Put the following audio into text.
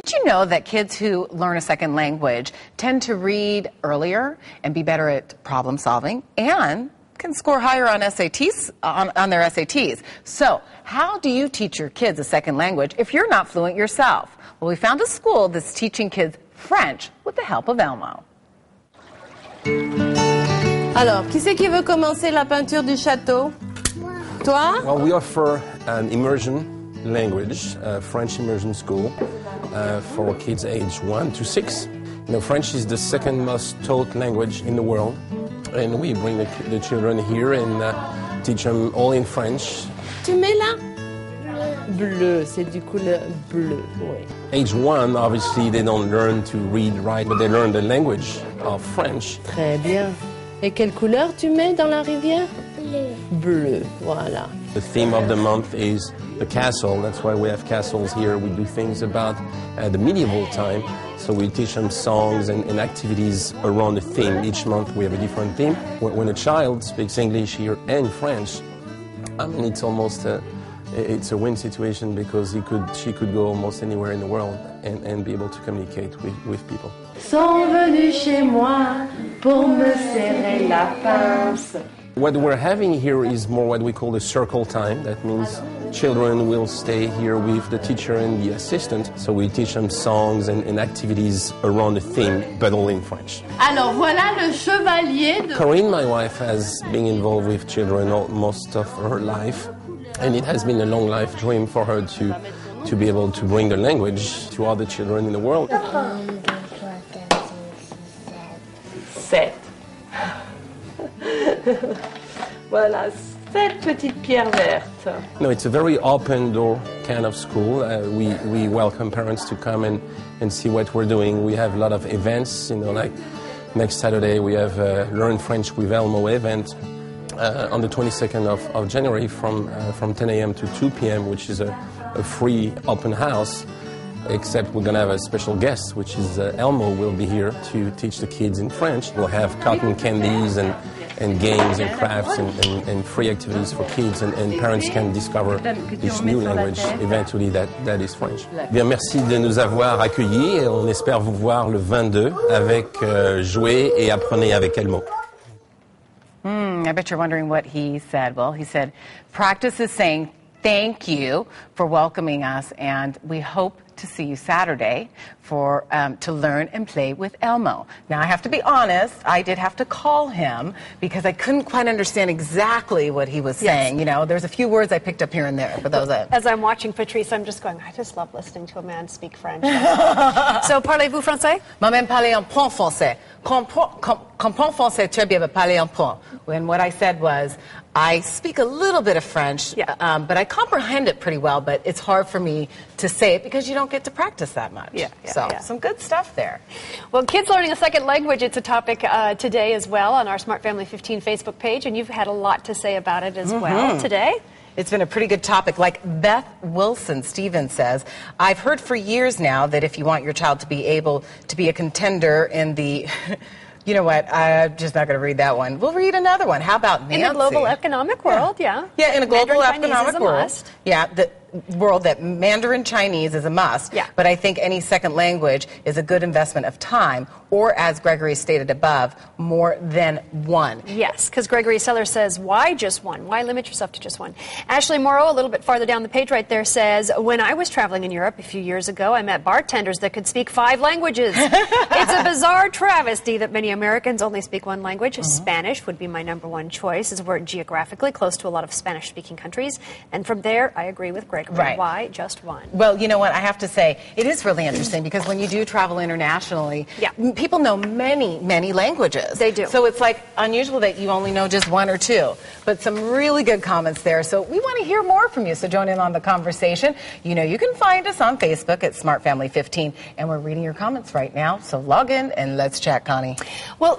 Did you know that kids who learn a second language tend to read earlier and be better at problem solving and can score higher on SATs on their SATs? So, how do you teach your kids a second language if you're not fluent yourself? Well, we found a school that's teaching kids French with the help of Elmo. Alors, qui c'est qui veut commencer la peinture du château? Moi. Toi? Well, we offer an immersion language, French immersion school for kids aged 1 to 6. You know, French is the second most taught language in the world, and we bring the children here and teach them all in French. Tu mets là? Bleu, c'est du couleur bleu, oui. Age 1, obviously, they don't learn to read, write, but they learn the language of French. Très bien. Et quelle couleur tu mets dans la rivière? Bleu. Bleu, voilà. The theme of the month is the castle. That's why we have castles here. We do things about the medieval time. So we teach them songs and activities around the theme. Each month we have a different theme. When a child speaks English here and French, I mean, it's almost it's a win situation because she could go almost anywhere in the world and be able to communicate with people. Sont venus chez moi pour me serrer la pince. What we're having here is more what we call the circle time. That means children will stay here with the teacher and the assistant. So we teach them songs and activities around the theme, but all in French. Alors voilà le chevalier de... Corinne, my wife, has been involved with children most of her life. And it has been a long life dream for her to be able to bring the language to other children in the world. 7. Voilà, 7 petites pierres vertes. No, it's a very open door kind of school. We welcome parents to come and see what we're doing. We have a lot of events, you know, like next Saturday we have Learn French with Elmo event on the 22nd of January from 10 a.m. to 2 p.m., which is a free open house. Except we're going to have a special guest, which is Elmo will be here to teach the kids in French. We'll have cotton candies and games and crafts and free activities for kids, and parents can discover this new language eventually that is French. Bien, merci de nous avoir accueillis et on espère vous voir le 22 avec Jouez et apprenez avec Elmo. I bet you're wondering what he said. Well, he said, practice is saying thank you for welcoming us, and we hope to see you Saturday to learn and play with Elmo. Now, I have to be honest, I did have to call him because I couldn't quite understand exactly what he was saying. You know, there's a few words I picked up here and there, but those are... As I'm watching Patrice, I'm just going, I just love listening to a man speak French. So, parlez-vous français? Moi-même parler en point français. Comprends français très bien, but parler en point. When what I said was, I speak a little bit of French, but I comprehend it pretty well, but it's hard for me to say it because you don't get to practice that much. So, some good stuff there. Well, kids learning a second language, it's a topic today as well on our Smart Family 15 Facebook page, and you've had a lot to say about it as well today. It's been a pretty good topic. Like Beth Wilson Stevens says, I've heard for years now that if you want your child to be able to be a contender in the... You know what? I'm just not going to read that one. We'll read another one. How about Nancy? In the global economic world, yeah. Yeah, in a global Mandarin economic Chinese is a world. must. Yeah, the world that Mandarin Chinese is a must. Yeah. But I think any second language is a good investment of time, or as Gregory stated above, more than one. Yes, because Gregory Seller says, why just one? Why limit yourself to just one? Ashley Munro, a little bit farther down the page right there, says, when I was traveling in Europe a few years ago, I met bartenders that could speak 5 languages. It's a bizarre travesty that many Americans only speak one language. Spanish would be my #1 choice, as we're geographically close to a lot of Spanish-speaking countries. And from there, I agree with Gregory. Right. Why just one? Well, you know what? I have to say, it is really interesting because when you do travel internationally, people know many, many languages. They do. So it's like unusual that you only know just 1 or 2. But some really good comments there. So we want to hear more from you. So join in on the conversation. You know, you can find us on Facebook at Smart Family 15. And we're reading your comments right now. So log in and let's chat, Connie. Well,